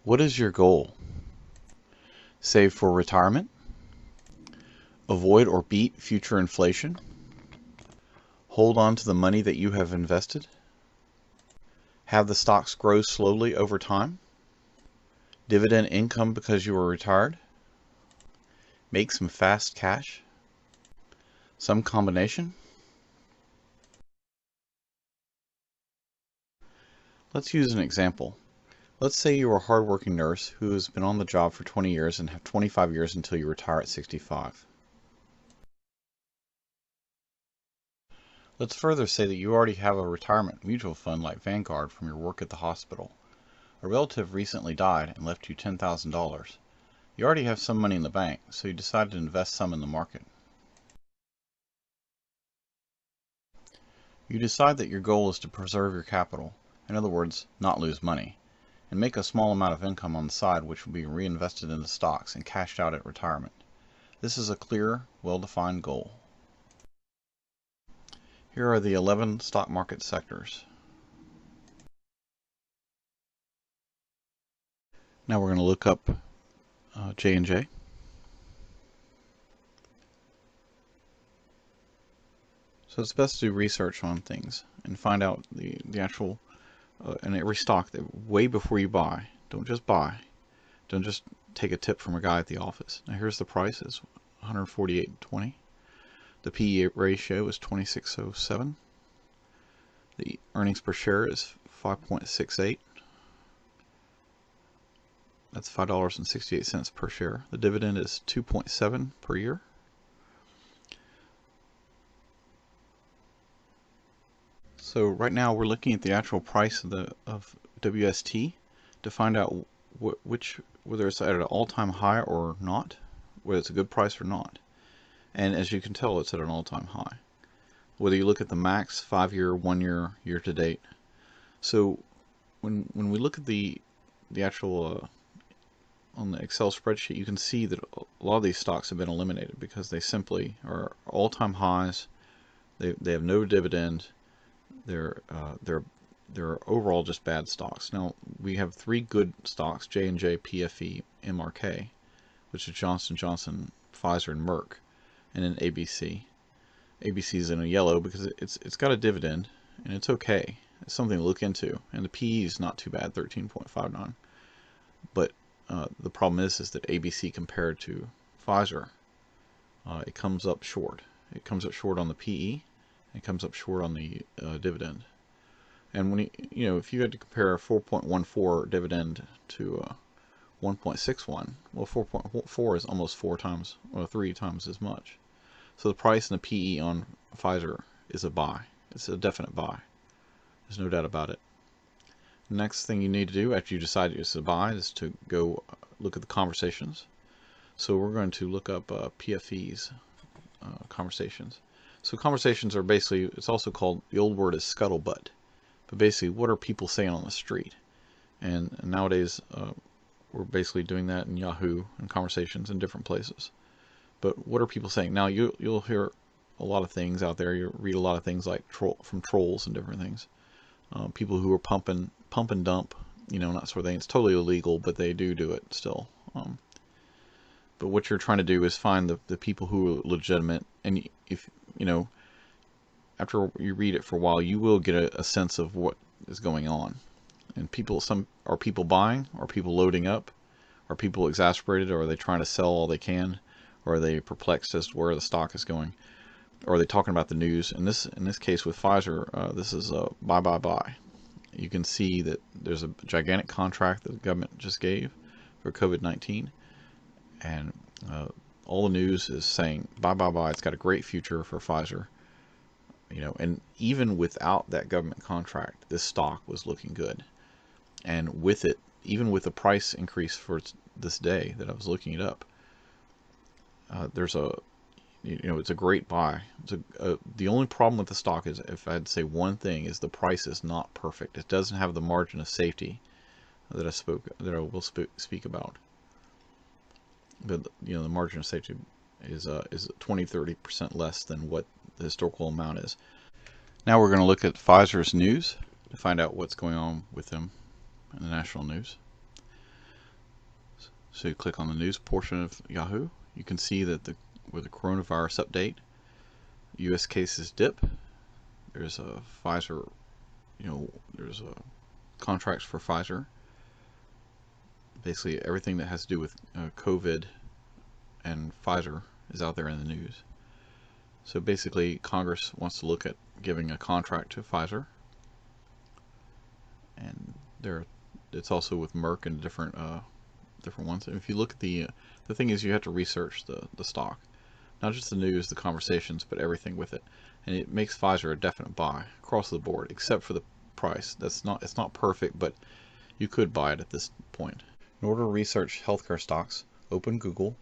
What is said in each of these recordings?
What is your goal? Save for retirement? Avoid or beat future inflation? Hold on to the money that you have invested? Have the stocks grow slowly over time? Dividend income because you are retired? Make some fast cash? Some combination? Let's use an example. Let's say you are a hardworking nurse who has been on the job for 20 years and have 25 years until you retire at 65. Let's further say that you already have a retirement mutual fund like Vanguard from your work at the hospital. A relative recently died and left you $10,000. You already have some money in the bank, so you decided to invest some in the market. You decide that your goal is to preserve your capital, in other words, not lose money, and make a small amount of income on the side which will be reinvested into stocks and cashed out at retirement. This is a clear, well-defined goal. Here are the 11 stock market sectors. Now we're going to look up J&J. So it's best to do research on things and find out the actual, and every stock that way before you buy. Don't just buy. Don't just take a tip from a guy at the office. Now here's the price, it's 148.20. The PE ratio is 2607. The earnings per share is 5.68. That's $5.68 per share. The dividend is 2.7 per year. So right now we're looking at the actual price of WST to find out whether it's at an all-time high or not, whether it's a good price or not. And as you can tell, it's at an all-time high. Whether you look at the max, 5-year, 1-year, year-to-date. So when we look at the actual on the Excel spreadsheet, you can see that a lot of these stocks have been eliminated because they simply are all-time highs. They have no dividend. They're overall just bad stocks. Now we have 3 good stocks: J&J, PFE, MRK, which is Johnson & Johnson, Pfizer, and Merck, and then ABC. ABC is in a yellow because it's got a dividend and it's okay. It's something to look into, and the PE is not too bad, 13.59. But the problem is that ABC compared to Pfizer, it comes up short. It comes up short on the PE. It comes up short on the dividend. And when if you had to compare a 4.14 dividend to 1.61, well, 4.4 is almost 4 times or 3 times as much. So the price and the PE on Pfizer is a buy. It's a definite buy. There's no doubt about it. The next thing you need to do after you decide it's a buy is to go look at the conversations. So we're going to look up PFE's conversations. So conversations are basically, it's also called, the old word is scuttlebutt. But basically, what are people saying on the street? And nowadays, we're basically doing that in Yahoo and conversations in different places. But what are people saying? Now, you'll hear a lot of things out there. You read a lot of things like from trolls and different things. People who are pump and dump, that sort of thing. It's totally illegal, but they do it still. But what you're trying to do is find the people who are legitimate, and if after you read it for a while, you will get a sense of what is going on. And are people buying? Are people loading up? Are people exasperated? Or are they trying to sell all they can? Or are they perplexed as to where the stock is going? Or are they talking about the news? In this case with Pfizer, this is a buy. You can see that there's a gigantic contract that the government just gave for COVID-19, and all the news is saying buy. It's got a great future for Pfizer. And even without that government contract, this stock was looking good. And with it, even with the price increase for this day that I was looking it up, there's it's a great buy. The only problem with the stock is, if I had to say one thing, is the price is not perfect. It doesn't have the margin of safety that I will speak about. But the margin of safety is 20-30% less than what the historical amount is. Now we're going to look at Pfizer's news to find out what's going on with them in the national news. So you click on the news portion of Yahoo. You can see that with the coronavirus update, U.S. cases dip. There's a Pfizer, there's a contracts for Pfizer. Basically, everything that has to do with COVID and Pfizer is out there in the news. So basically, Congress wants to look at giving a contract to Pfizer, and it's also with Merck and different ones. And if you look at the thing is, you have to research the stock, not just the news, the conversations, but everything with it. And it makes Pfizer a definite buy across the board, except for the price. It's not perfect, but you could buy it at this point. In order to research healthcare stocks, open Google,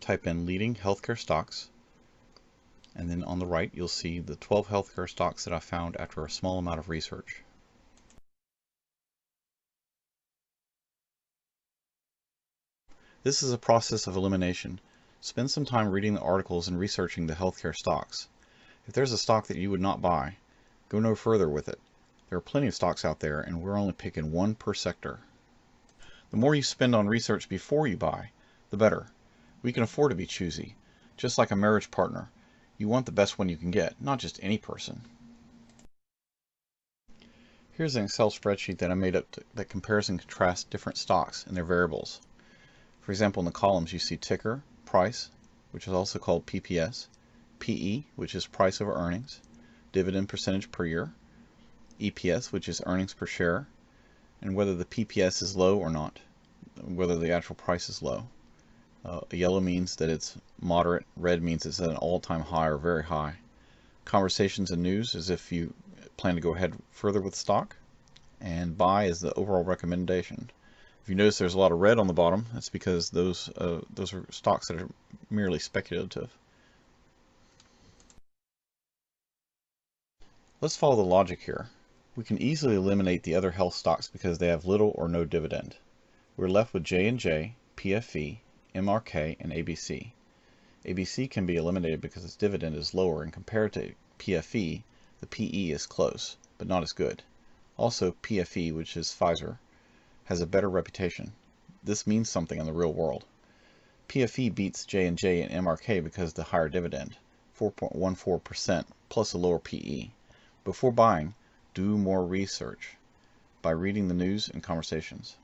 type in leading healthcare stocks, and then on the right you'll see the 12 healthcare stocks that I found after a small amount of research. This is a process of elimination. Spend some time reading the articles and researching the healthcare stocks. If there's a stock that you would not buy, go no further with it. There are plenty of stocks out there, and we're only picking one per sector. The more you spend on research before you buy, the better. We can afford to be choosy. Just like a marriage partner, you want the best one you can get, not just any person. Here's an Excel spreadsheet that I made up that compares and contrasts different stocks and their variables. For example, in the columns you see ticker, price, which is also called PPS, PE, which is price over earnings, dividend percentage per year, EPS, which is earnings per share, and whether the PPS is low or not, whether the actual price is low. Yellow means that it's moderate, red means it's at an all-time high or very high. Conversations and news is if you plan to go ahead further with stock, and buy is the overall recommendation. If you notice there's a lot of red on the bottom, that's because those are stocks that are merely speculative. Let's follow the logic here. We can easily eliminate the other health stocks because they have little or no dividend. We're left with J&J, PFE, MRK, and ABC. ABC can be eliminated because its dividend is lower, and compared to PFE, the PE is close, but not as good. Also, PFE, which is Pfizer, has a better reputation. This means something in the real world. PFE beats J&J and MRK because of the higher dividend, 4.14%, plus a lower PE. Before buying, do more research by reading the news and conversations.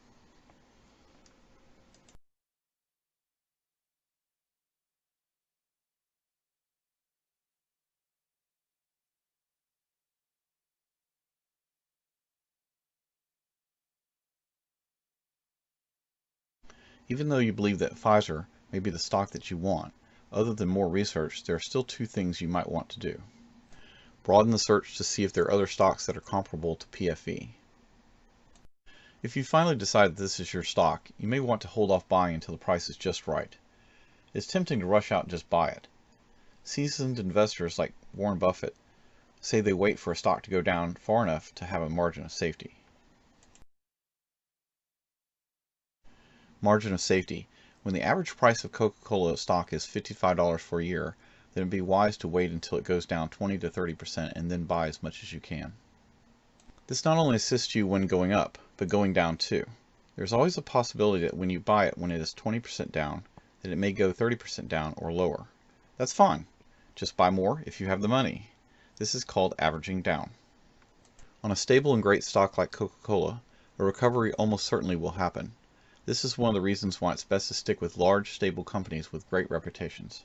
Even though you believe that Pfizer may be the stock that you want, other than more research, there are still two things you might want to do. Broaden the search to see if there are other stocks that are comparable to PFE. If you finally decide that this is your stock, you may want to hold off buying until the price is just right. It's tempting to rush out and just buy it. Seasoned investors like Warren Buffett say they wait for a stock to go down far enough to have a margin of safety. Margin of safety. When the average price of Coca-Cola stock is $55 for a year, then it would be wise to wait until it goes down 20 to 30% and then buy as much as you can. This not only assists you when going up, but going down too. There's always a possibility that when you buy it when it is 20% down, that it may go 30% down or lower. That's fine. Just buy more if you have the money. This is called averaging down. On a stable and great stock like Coca-Cola, a recovery almost certainly will happen. This is one of the reasons why it's best to stick with large, stable companies with great reputations.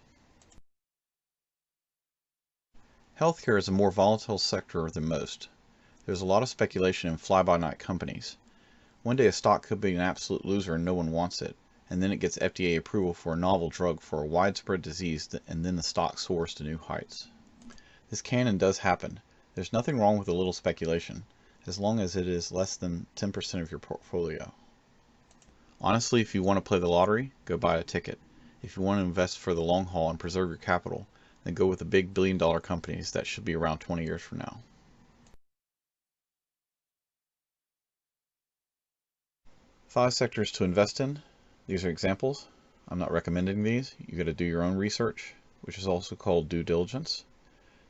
Healthcare is a more volatile sector than most. There's a lot of speculation in fly-by-night companies. One day a stock could be an absolute loser and no one wants it, and then it gets FDA approval for a novel drug for a widespread disease, and then the stock soars to new heights. This can and does happen. There's nothing wrong with a little speculation, as long as it is less than 10% of your portfolio. Honestly, if you want to play the lottery, go buy a ticket. If you want to invest for the long haul and preserve your capital, then go with the big billion-dollar companies that should be around 20 years from now. 5 sectors to invest in. These are examples. I'm not recommending these. You got to do your own research, which is also called due diligence.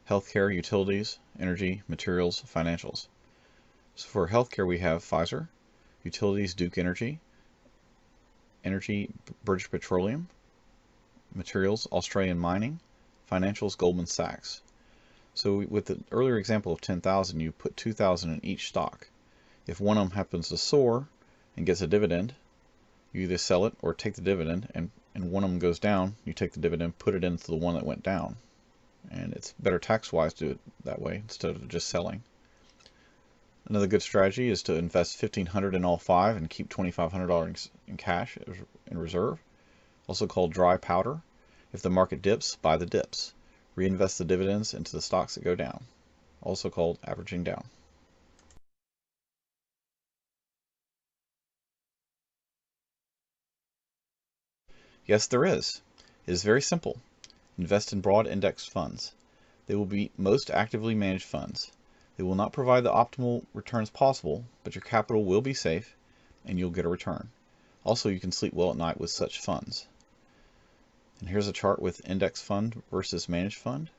Healthcare, utilities, energy, materials, financials. So for healthcare we have Pfizer, utilities Duke Energy, energy, British Petroleum, materials, Australian mining, financials, Goldman Sachs. So with the earlier example of 10,000, you put 2,000 in each stock. If one of them happens to soar and gets a dividend, you either sell it or take the dividend, and one of them goes down, you take the dividend, put it into the one that went down. And it's better tax-wise to do it that way instead of just selling. Another good strategy is to invest $1,500 in all 5 and keep $2,500 in cash in reserve, also called dry powder. If the market dips, buy the dips. Reinvest the dividends into the stocks that go down, also called averaging down. Yes, there is. It is very simple. Invest in broad index funds. They will be most actively managed funds. They will not provide the optimal returns possible, but your capital will be safe and you'll get a return. Also, you can sleep well at night with such funds. And here's a chart with index fund versus managed fund.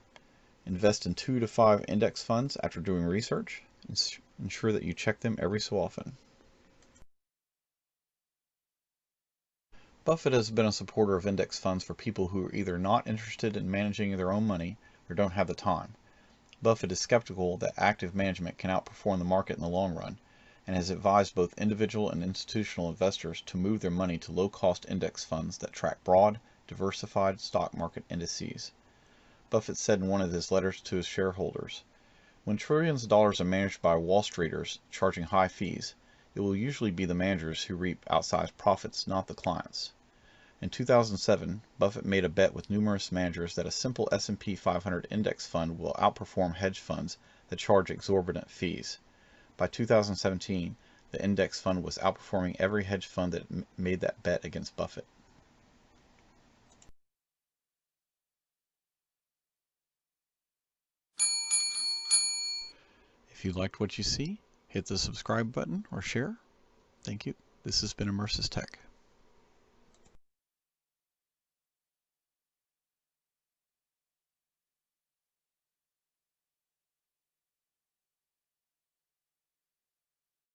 Invest in 2 to 5 index funds after doing research. Ensure that you check them every so often. Buffett has been a supporter of index funds for people who are either not interested in managing their own money or don't have the time. Buffett is skeptical that active management can outperform the market in the long run, and has advised both individual and institutional investors to move their money to low-cost index funds that track broad, diversified stock market indices. Buffett said in one of his letters to his shareholders, "When trillions of dollars are managed by Wall Streeters charging high fees, it will usually be the managers who reap outsized profits, not the clients." In 2007, Buffett made a bet with numerous managers that a simple S&P 500 index fund will outperform hedge funds that charge exorbitant fees. By 2017, the index fund was outperforming every hedge fund that made that bet against Buffett. If you liked what you see, hit the subscribe button or share. Thank you. This has been EmersusTech.